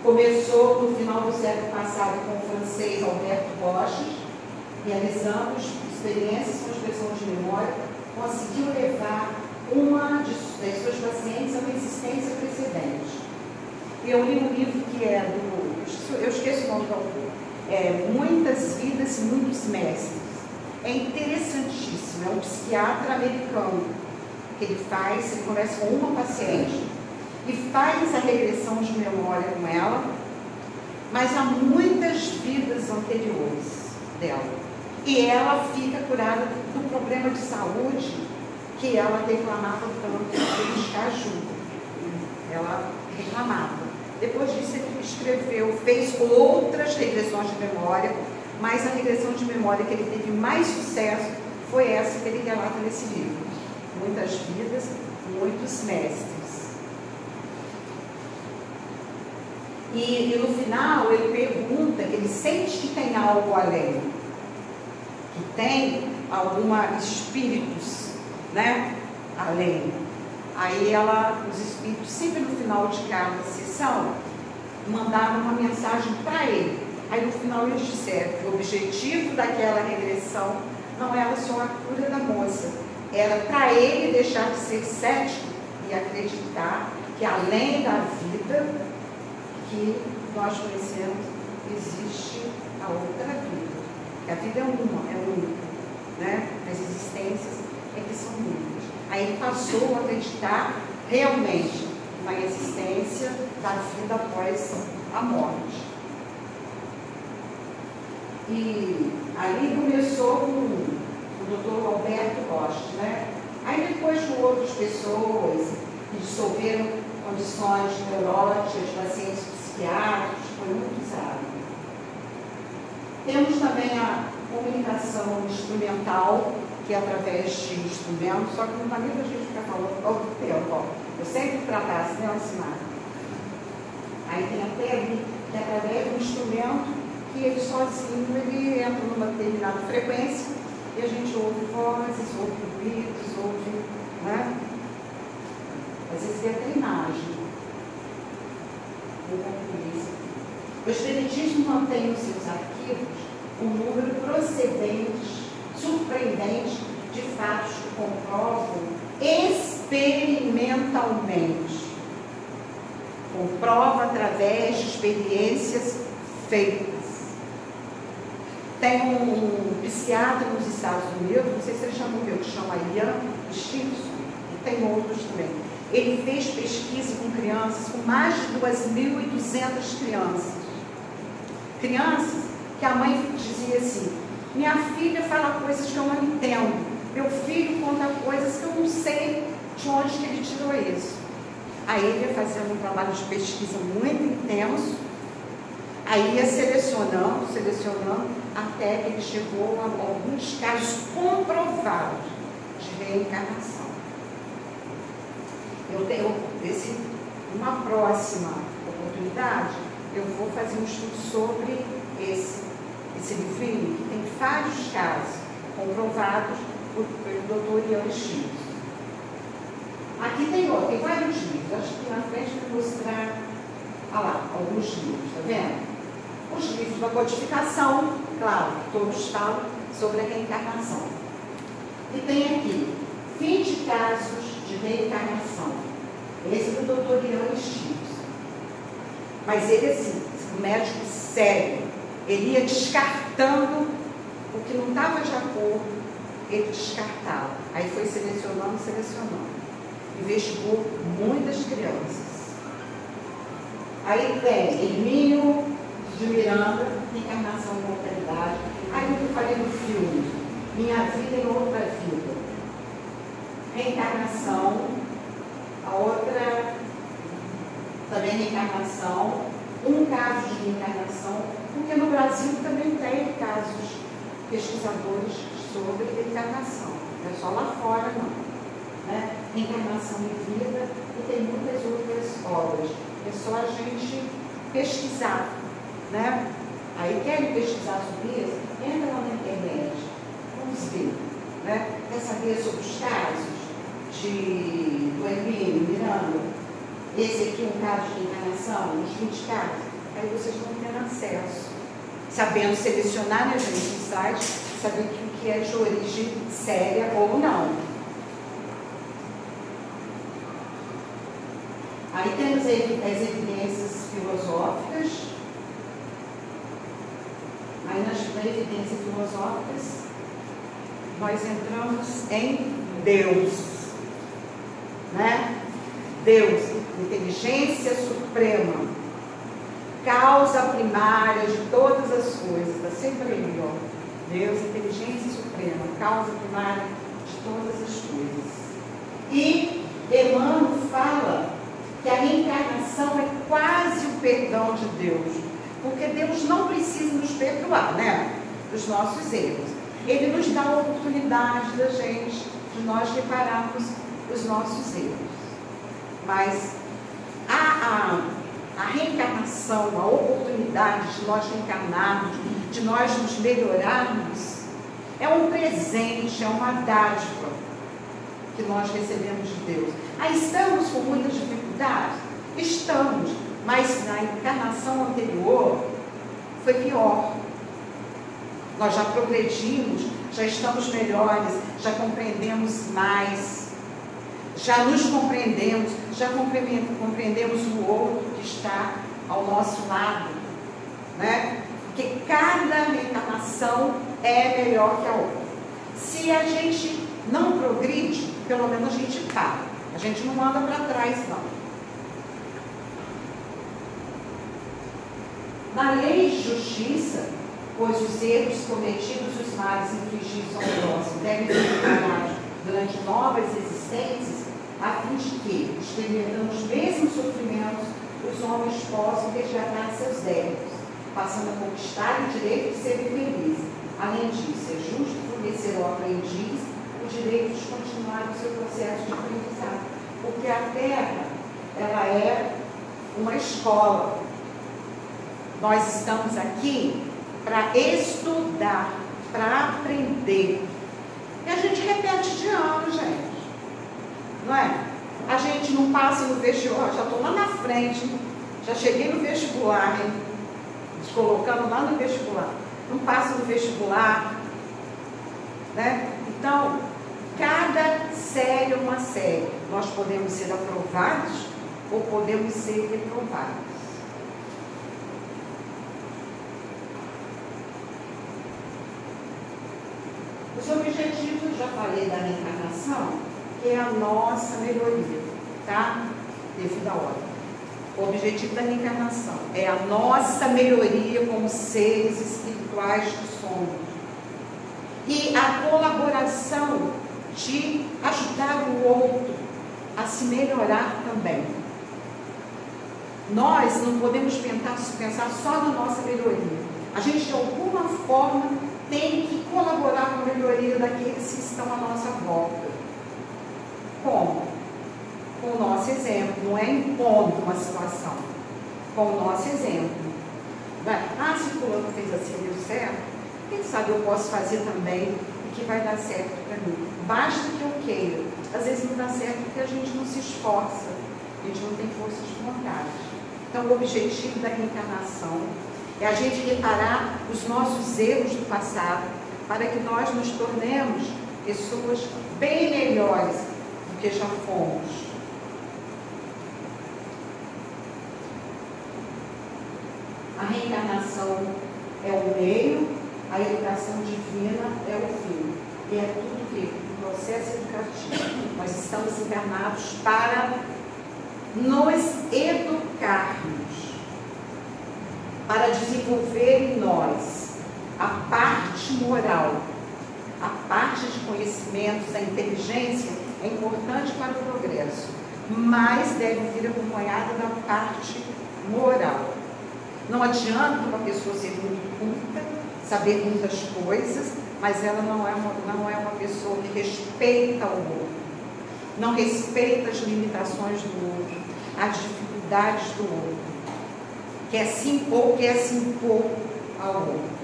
Começou no final do século passado com o francês Alberto Roches, realizando experiências com expressão de memória, conseguiu levar uma das suas pacientes a uma existência precedente. Eu li um livro que é eu esqueço o nome do autor, Muitas Vidas e Muitos Mestres. É interessantíssimo, é um psiquiatra americano que ele conversa com uma paciente e faz a regressão de memória com ela, mas há muitas vidas anteriores dela. E ela fica curada do problema de saúde que ela reclamava tanto de buscar ajuda. Ela reclamava. Depois disso ele escreveu, fez outras regressões de memória, mas a regressão de memória que ele teve mais sucesso foi essa que ele relata nesse livro. Muitas vidas, muitos mestres. E no final ele pergunta, ele sente que tem algo além, que tem alguns espíritos, né, além. Aí os espíritos, sempre no final de cada sessão, mandaram uma mensagem para ele. Aí no final eles disseram que o objetivo daquela regressão não era só a cura da moça, era para ele deixar de ser cético e acreditar que além da vida que nós conhecemos, existe a outra vida. Que a vida é única, né? As existências é que são únicas. Aí ele passou a acreditar realmente na existência da vida após a morte. E ali começou com o Dr. Alberto Roches, né? Aí depois com outras pessoas que dissolveram condições neuróticas, pacientes psiquiátricos, foi muito usado. Temos também a comunicação instrumental, que é através de instrumentos, só que não dá nem pra gente ficar falando todo o tempo, ó. Eu sempre tratasse, né, Alcimar? Aí tem até ali, que é através de um instrumento que ele sozinho, ele entra numa determinada frequência e a gente ouve vozes, ouve ruídos, ouve, né? Às vezes vê até imagem. O Espiritismo mantém nos seus arquivos um número procedente, surpreendente de fatos que compõem mentalmente. Comprova através de experiências feitas. Tem um psiquiatra nos Estados Unidos, não sei se ele já morreu, que chama Ian Stevenson, e tem outros também. Ele fez pesquisa com crianças, com mais de 2.200 crianças. Crianças que a mãe dizia assim: minha filha fala coisas que eu não entendo, meu filho conta coisas que eu não sei de onde que ele tirou isso. Aí ele ia fazendo um trabalho de pesquisa muito intenso, aí ia selecionando, até que ele chegou a alguns casos comprovados de reencarnação. Eu tenho uma próxima oportunidade, eu vou fazer um estudo sobre esse livrinho, que tem vários casos comprovados pelo Dr. Ian Stevenson. Aqui tem vários livros, acho que na frente vou mostrar, lá, alguns livros, tá vendo? Os livros da codificação, claro, todos falam sobre a reencarnação. E tem aqui 20 casos de reencarnação. Esse é do Dr. Ian Stevenson. Mas ele, assim, um médico sério, ele ia descartando o que não estava de acordo, ele descartava. Aí foi selecionando. Investigou muitas crianças. Aí tem Hermínio de Miranda, Reencarnação e Mortalidade. Aí eu falei no filme, Minha Vida em Outra Vida. Reencarnação, a outra também reencarnação, um caso de reencarnação, porque no Brasil também tem casos pesquisadores sobre reencarnação, não é só lá fora não. Né? Reencarnação e Vida, e tem muitas outras obras. É só a gente pesquisar, né? Aí querem pesquisar sobre isso? Entra lá na internet, vamos ver, né? Quer saber sobre os casos do Hermínio Miranda? Esse aqui é um caso de reencarnação, uns 20 casos. Aí vocês vão ter acesso, sabendo selecionar, né, gente, no site, saber o que é de origem séria ou não. Aí temos as evidências filosóficas. Aí nas evidências filosóficas, nós entramos em Deus. Né? Deus, inteligência suprema, causa primária de todas as coisas. Está sempre aí, ó. Deus, inteligência suprema, causa primária de todas as coisas. E Emmanuel fala que a reencarnação é quase o perdão de Deus, porque Deus não precisa nos perdoar, né, dos nossos erros. Ele nos dá a oportunidade da gente, de nós repararmos os nossos erros. Mas a reencarnação, a oportunidade de nós reencarnarmos, de nós nos melhorarmos, é um presente, é uma dádiva que nós recebemos de Deus. Aí estamos com muitas dificuldades? Estamos, mas na encarnação anterior foi pior. Nós já progredimos, já estamos melhores, já compreendemos mais, já nos compreendemos, já compreendemos o outro que está ao nosso lado, né? Porque cada reencarnação é melhor que a outra. Se a gente não progride, pelo menos a gente para. A gente não anda para trás, não. Na lei de justiça, pois os erros cometidos, os males infligidos ao próximo devem ser reparados durante novas existências, a fim de que, experimentando os mesmos sofrimentos, os homens possam resgatar seus débitos, passando a conquistar o direito de serem felizes. Além disso, é justo fornecer ao aprendiz o direito de continuar o seu processo de aprendizado, porque a Terra, ela é uma escola. Nós estamos aqui para estudar, para aprender. E a gente repete de ano, gente. Não é? A gente não passa no vestibular, já estou lá na frente, já cheguei no vestibular, hein? Colocando lá no vestibular. Não passa no vestibular, né? Então, cada série é uma série. Nós podemos ser aprovados ou podemos ser reprovados. Os objetivos, eu já falei da reencarnação, que é a nossa melhoria, tá? Devido à ordem. O objetivo da reencarnação é a nossa melhoria como seres espirituais que somos. E a colaboração de ajudar o outro a se melhorar também. Nós não podemos pensar só na nossa melhoria. A gente, de alguma forma, tem que colaborar com a melhoria daqueles que estão à nossa volta. Como? Com o nosso exemplo. Não é impondo uma situação. Com o nosso exemplo. Se o fulano fez assim, deu certo, quem sabe eu posso fazer também e que vai dar certo para mim. Basta que eu queira. Às vezes não dá certo porque a gente não se esforça. A gente não tem força de vontade. Então, o objetivo da reencarnação é a gente reparar os nossos erros do passado para que nós nos tornemos pessoas bem melhores do que já fomos. A reencarnação é o meio, a educação divina é o fim. E é tudo que o processo educativo. Nós estamos encarnados para nos educarmos, para desenvolver em nós a parte moral, a parte de conhecimentos, a inteligência é importante para o progresso, mas deve vir acompanhada da parte moral. Não adianta uma pessoa ser muito culta, saber muitas coisas, mas ela não é uma pessoa que respeita o outro, não respeita as limitações do outro, as dificuldades do outro, quer se impor ao outro.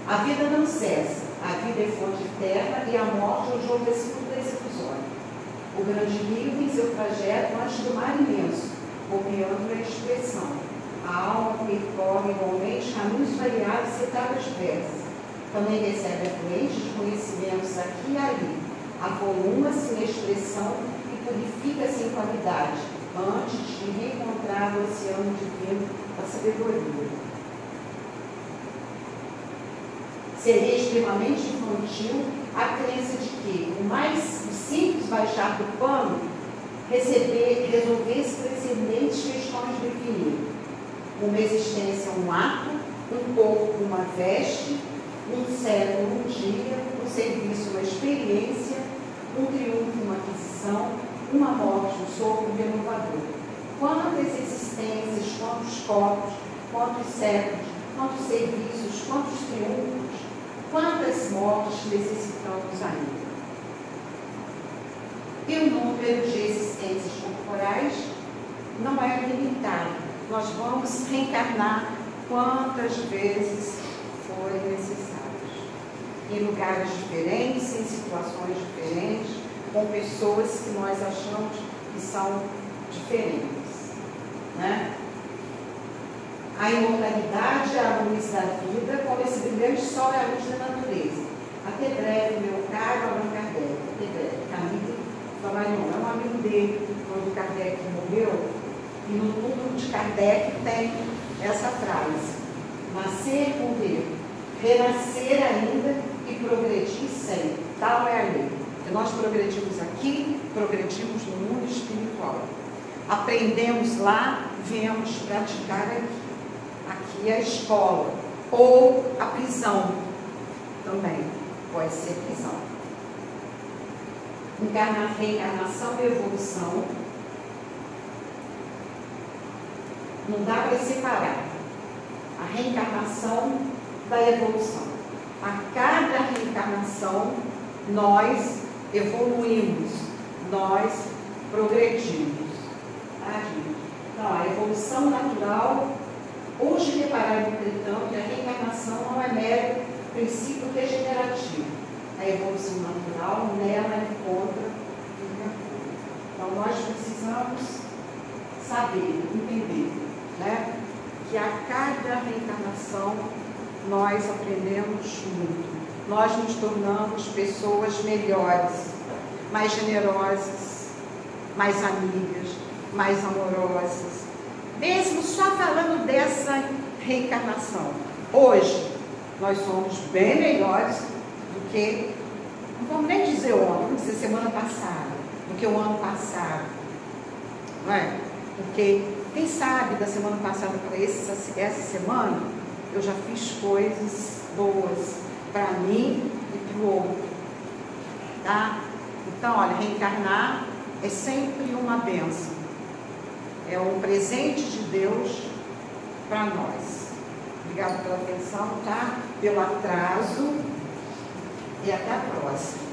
A vida não cessa, a vida é fonte eterna e a morte é o jogo desse episódio. O grande rio em seu trajeto antes do mar imenso, copiando a expressão. A alma percorre igualmente caminhos variados e etapas diversas. Também recebe afluentes de conhecimentos aqui e ali. Avoluma-se na expressão e purifica-se em qualidade, antes de reencontrar o oceano divino da sabedoria. Seria extremamente infantil a crença de que o mais simples baixar do pano resolvesse transcendentes questões de definir. Uma existência um ato, um corpo uma veste, um século um dia, um serviço uma experiência, um triunfo uma aquisição, uma morte um sopro renovador. Quantas existências, quantos corpos, quantos séculos, quantos serviços, quantos triunfos, quantas mortes necessitamos ainda? E o número de existências corporais não é limitado. Nós vamos reencarnar quantas vezes forem necessárias. Em lugares diferentes, em situações diferentes, com pessoas que nós achamos que são diferentes. Né? A imortalidade é a luz da vida, como esse brilhante sol é a luz da natureza. Até breve, meu caro Allan Kardec. Até breve. Camille Flammarion é um amigo dele, quando Kardec morreu, e no túmulo de Kardec tem essa frase: nascer com Deus, renascer ainda e progredir sempre. Tal é a lei. E nós progredimos aqui, progredimos no mundo espiritual. Aprendemos lá, viemos praticar aqui. Aqui é a escola, ou a prisão também, pode ser prisão. Reencarnação e evolução não dá para separar a reencarnação da evolução. A cada reencarnação nós evoluímos, nós progredimos. Tá, gente? Então, a evolução natural. Hoje reparar, entretanto, que a reencarnação não é mero princípio regenerativo. A evolução natural, nela encontra o. Então, nós precisamos saber, entender, né, que a cada reencarnação nós aprendemos muito. Nós nos tornamos pessoas melhores, mais generosas, mais amigas, mais amorosas. Mesmo só falando dessa reencarnação. Hoje, nós somos bem melhores do que, não vamos nem dizer ontem, vamos dizer semana passada, do que o ano passado. Não é? Porque, quem sabe, da semana passada para essa semana, eu já fiz coisas boas para mim e para o outro. Tá? Então, olha, reencarnar é sempre uma bênção. É um presente de Deus para nós. Obrigada pela atenção, tá? Pelo atraso. E até a próxima.